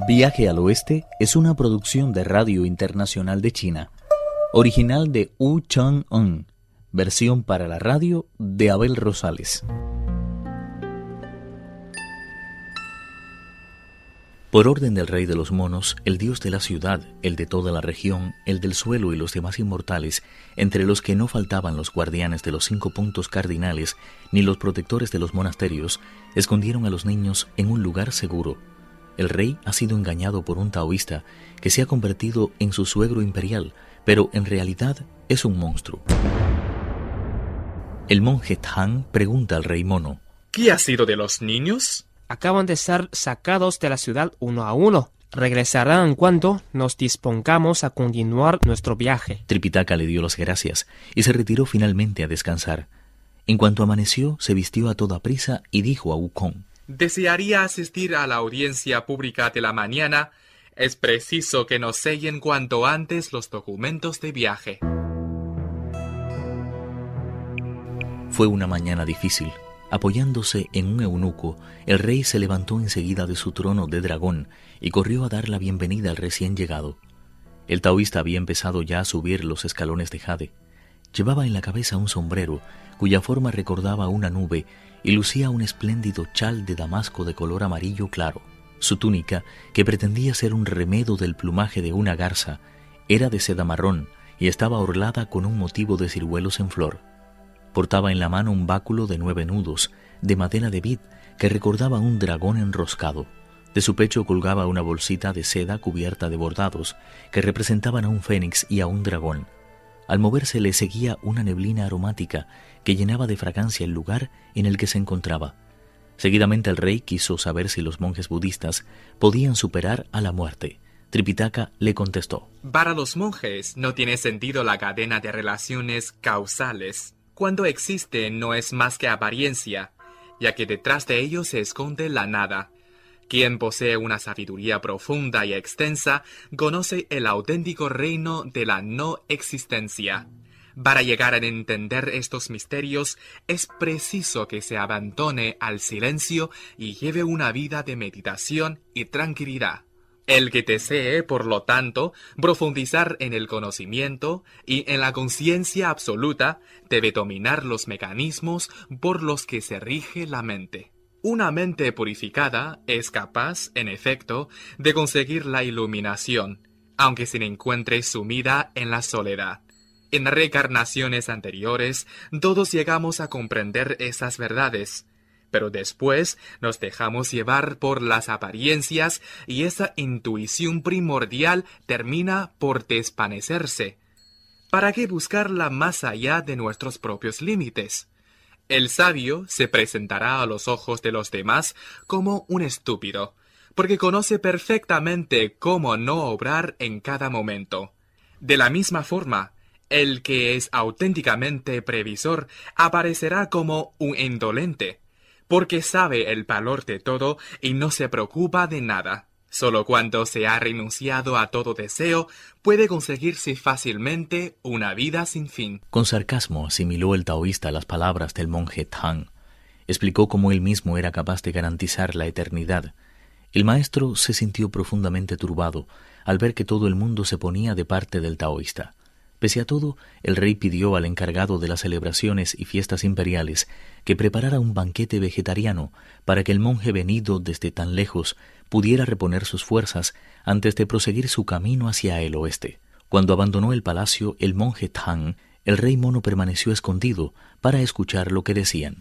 Viaje al Oeste es una producción de Radio Internacional de China, original de Wu Chang-un, versión para la radio de Abel Rosales. Por orden del rey de los monos, el dios de la ciudad, el de toda la región, el del suelo y los demás inmortales, entre los que no faltaban los guardianes de los 5 puntos cardinales ni los protectores de los monasterios, escondieron a los niños en un lugar seguro. El rey ha sido engañado por un taoísta que se ha convertido en su suegro imperial, pero en realidad es un monstruo. El monje Tang pregunta al rey mono: ¿Qué ha sido de los niños? Acaban de ser sacados de la ciudad uno a uno. Regresarán en cuanto nos dispongamos a continuar nuestro viaje. Tripitaka le dio las gracias y se retiró finalmente a descansar. En cuanto amaneció, se vistió a toda prisa y dijo a Wukong: Desearía asistir a la audiencia pública de la mañana. Es preciso que nos sellen cuanto antes los documentos de viaje. Fue una mañana difícil. Apoyándose en un eunuco, el rey se levantó enseguida de su trono de dragón y corrió a dar la bienvenida al recién llegado. El taoísta había empezado ya a subir los escalones de jade. Llevaba en la cabeza un sombrero, cuya forma recordaba una nube, y lucía un espléndido chal de damasco de color amarillo claro. Su túnica, que pretendía ser un remedo del plumaje de una garza, era de seda marrón y estaba orlada con un motivo de ciruelos en flor. Portaba en la mano un báculo de 9 nudos, de madera de vid, que recordaba un dragón enroscado. De su pecho colgaba una bolsita de seda cubierta de bordados, que representaban a un fénix y a un dragón. Al moverse le seguía una neblina aromática, que llenaba de fragancia el lugar en el que se encontraba. Seguidamente el rey quiso saber si los monjes budistas podían superar a la muerte. Tripitaka le contestó: Para los monjes no tiene sentido la cadena de relaciones causales. Cuando existe no es más que apariencia, ya que detrás de ello se esconde la nada. Quien posee una sabiduría profunda y extensa conoce el auténtico reino de la no existencia. Para llegar a entender estos misterios es preciso que se abandone al silencio y lleve una vida de meditación y tranquilidad. El que desee, por lo tanto, profundizar en el conocimiento y en la conciencia absoluta, debe dominar los mecanismos por los que se rige la mente. Una mente purificada es capaz, en efecto, de conseguir la iluminación, aunque se encuentre sumida en la soledad. En reencarnaciones anteriores, todos llegamos a comprender esas verdades, pero después nos dejamos llevar por las apariencias y esa intuición primordial termina por desvanecerse. ¿Para qué buscarla más allá de nuestros propios límites? El sabio se presentará a los ojos de los demás como un estúpido, porque conoce perfectamente cómo no obrar en cada momento. De la misma forma, el que es auténticamente previsor aparecerá como un indolente, porque sabe el valor de todo y no se preocupa de nada. Solo cuando se ha renunciado a todo deseo puede conseguirse fácilmente una vida sin fin. Con sarcasmo asimiló el taoísta las palabras del monje Tang. Explicó cómo él mismo era capaz de garantizar la eternidad. El maestro se sintió profundamente turbado al ver que todo el mundo se ponía de parte del taoísta. Pese a todo, el rey pidió al encargado de las celebraciones y fiestas imperiales que preparara un banquete vegetariano para que el monje venido desde tan lejos pudiera reponer sus fuerzas antes de proseguir su camino hacia el oeste. Cuando abandonó el palacio el monje Tang, el rey mono permaneció escondido para escuchar lo que decían.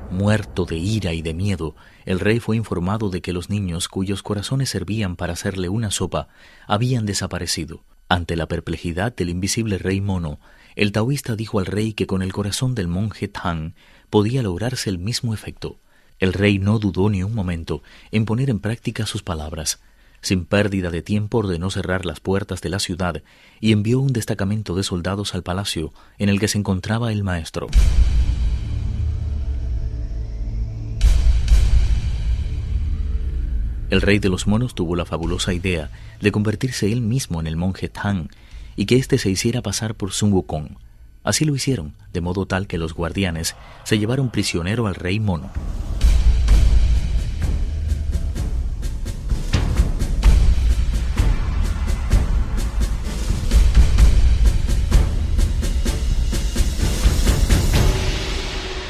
Muerto de ira y de miedo, el rey fue informado de que los niños cuyos corazones servían para hacerle una sopa habían desaparecido. Ante la perplejidad del invisible rey mono, el taoísta dijo al rey que con el corazón del monje Tang podía lograrse el mismo efecto. El rey no dudó ni un momento en poner en práctica sus palabras. Sin pérdida de tiempo ordenó cerrar las puertas de la ciudad y envió un destacamento de soldados al palacio en el que se encontraba el maestro. El rey de los monos tuvo la fabulosa idea de convertirse él mismo en el monje Tang y que éste se hiciera pasar por Sun Wukong. Así lo hicieron, de modo tal que los guardianes se llevaron prisionero al rey mono.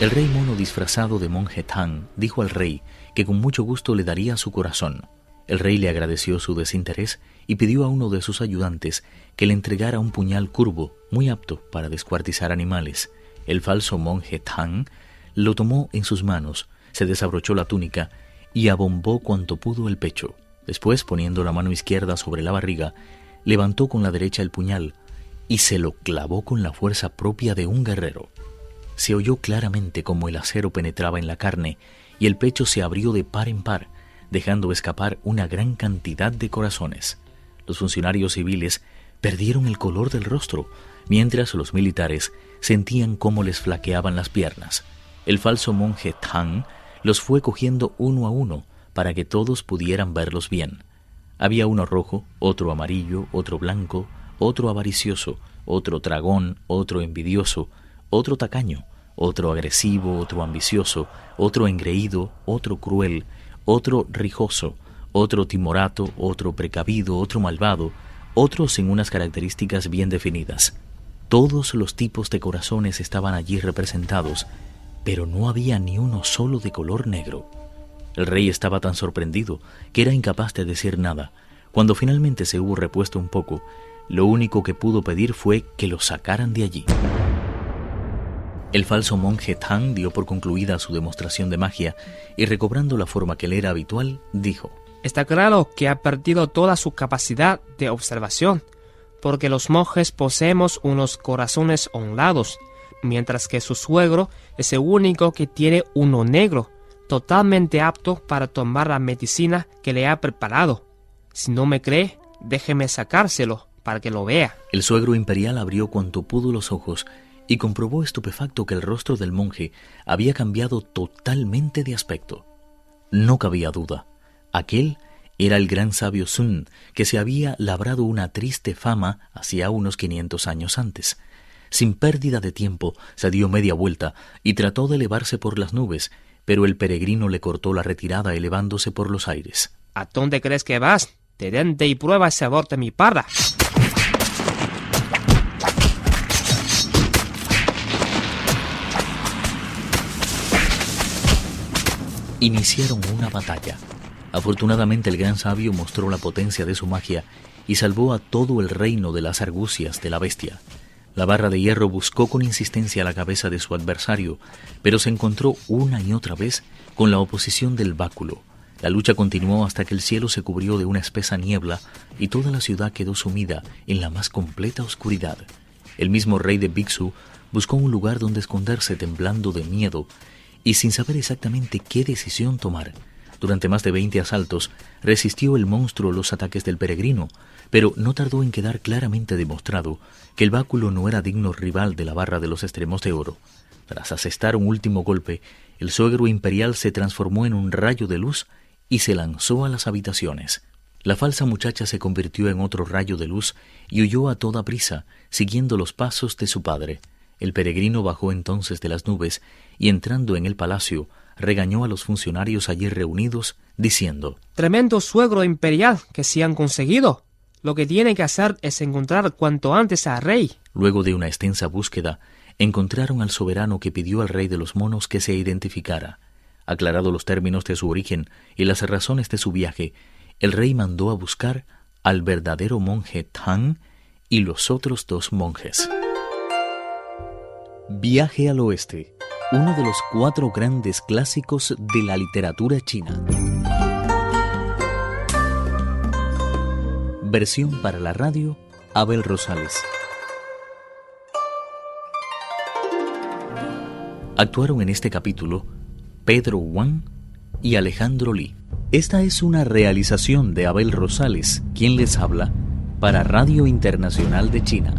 El rey mono disfrazado de monje Tang dijo al rey que con mucho gusto le daría su corazón. El rey le agradeció su desinterés y pidió a uno de sus ayudantes que le entregara un puñal curvo, muy apto para descuartizar animales. El falso monje Tang lo tomó en sus manos, se desabrochó la túnica y abombó cuanto pudo el pecho. Después, poniendo la mano izquierda sobre la barriga, levantó con la derecha el puñal y se lo clavó con la fuerza propia de un guerrero. Se oyó claramente cómo el acero penetraba en la carne y el pecho se abrió de par en par, dejando escapar una gran cantidad de corazones. Los funcionarios civiles perdieron el color del rostro, mientras los militares sentían cómo les flaqueaban las piernas. El falso monje Tang los fue cogiendo uno a uno para que todos pudieran verlos bien. Había uno rojo, otro amarillo, otro blanco, otro avaricioso, otro tragón, otro envidioso, otro tacaño, otro agresivo, otro ambicioso, otro engreído, otro cruel, otro rijoso, otro timorato, otro precavido, otro malvado, otro sin unas características bien definidas. Todos los tipos de corazones estaban allí representados, pero no había ni uno solo de color negro. El rey estaba tan sorprendido que era incapaz de decir nada. Cuando finalmente se hubo repuesto un poco, lo único que pudo pedir fue que lo sacaran de allí. El falso monje Tang dio por concluida su demostración de magia y, recobrando la forma que le era habitual, dijo: Está claro que ha perdido toda su capacidad de observación, porque los monjes poseemos unos corazones honrados, mientras que su suegro es el único que tiene uno negro, totalmente apto para tomar la medicina que le ha preparado. Si no me cree, déjeme sacárselo para que lo vea. El suegro imperial abrió cuanto pudo los ojos y comprobó estupefacto que el rostro del monje había cambiado totalmente de aspecto. No cabía duda. Aquel era el gran sabio Sun, que se había labrado una triste fama hacía unos 500 años antes. Sin pérdida de tiempo, se dio media vuelta y trató de elevarse por las nubes, pero el peregrino le cortó la retirada elevándose por los aires. ¿A dónde crees que vas? Detente y prueba el sabor de mi parra. Iniciaron una batalla. Afortunadamente el gran sabio mostró la potencia de su magia y salvó a todo el reino de las argucias de la bestia. La barra de hierro buscó con insistencia la cabeza de su adversario, pero se encontró una y otra vez con la oposición del báculo. La lucha continuó hasta que el cielo se cubrió de una espesa niebla y toda la ciudad quedó sumida en la más completa oscuridad. El mismo rey de Bixu buscó un lugar donde esconderse, temblando de miedo y sin saber exactamente qué decisión tomar. Durante más de 20 asaltos resistió el monstruo los ataques del peregrino, pero no tardó en quedar claramente demostrado que el báculo no era digno rival de la barra de los extremos de oro. Tras asestar un último golpe, el suegro imperial se transformó en un rayo de luz y se lanzó a las habitaciones. La falsa muchacha se convirtió en otro rayo de luz y huyó a toda prisa, siguiendo los pasos de su padre. El peregrino bajó entonces de las nubes y, entrando en el palacio, regañó a los funcionarios allí reunidos, diciendo: Tremendo suegro imperial que se han conseguido. Lo que tienen que hacer es encontrar cuanto antes al rey. Luego de una extensa búsqueda, encontraron al soberano, que pidió al rey de los monos que se identificara. Aclarado los términos de su origen y las razones de su viaje, el rey mandó a buscar al verdadero monje Tang y los otros 2 monjes. Viaje al oeste, uno de los 4 grandes clásicos de la literatura china. Versión para la radio, Abel Rosales. Actuaron en este capítulo Pedro Wang y Alejandro Li. Esta es una realización de Abel Rosales, quien les habla para Radio Internacional de China.